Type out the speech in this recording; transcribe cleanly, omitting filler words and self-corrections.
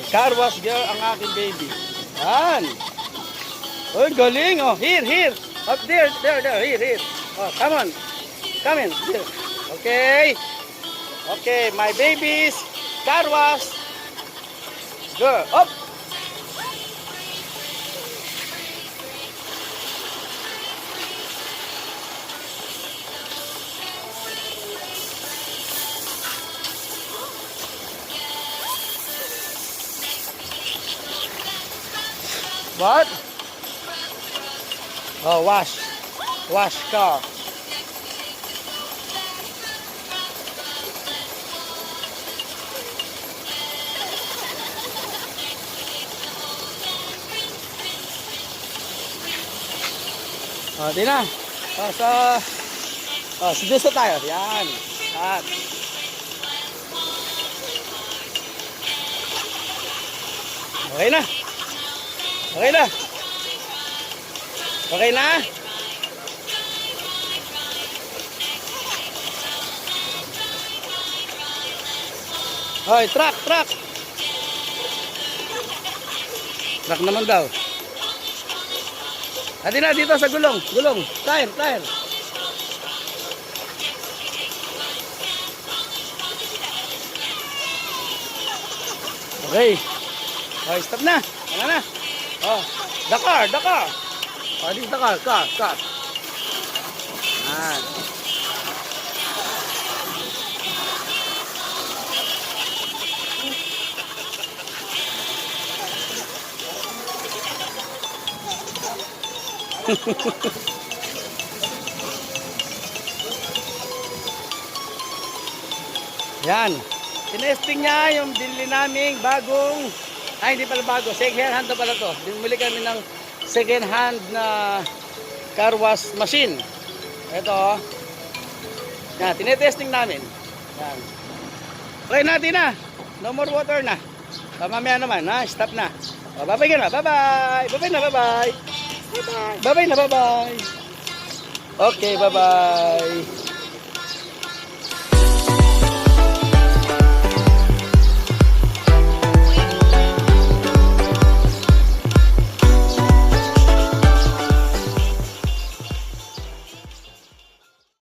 car wash girl ang aking baby. Yan. Oh, galing. Oh, here. Up there. Here. Oh, come on. Come in. Here. Okay. Okay, my baby's car wash girl. Up. What? Oh, wash car. Oh, di na. Siduso tayo. Yan. At. Okay na. Okay na. Okay na. Hoy, truck. Truck naman daw. Hadi na dito sa gulong. Tire. Okay. Okay, stop na. Ano na? Oh, the car. Oh, this is the car. Ah. Yan. Tinesting niya yung binili naming bagong, hindi pala bago, second hand na pala to. Bumili kami ng second hand na car wash machine. Ito. Yan, tinetesting namin. Yan. Okay natin na. No more water na. Mamaya naman, ha? Stop na. Bye-bye ka na. Bye-bye. Bye-bye. Okay, bye-bye.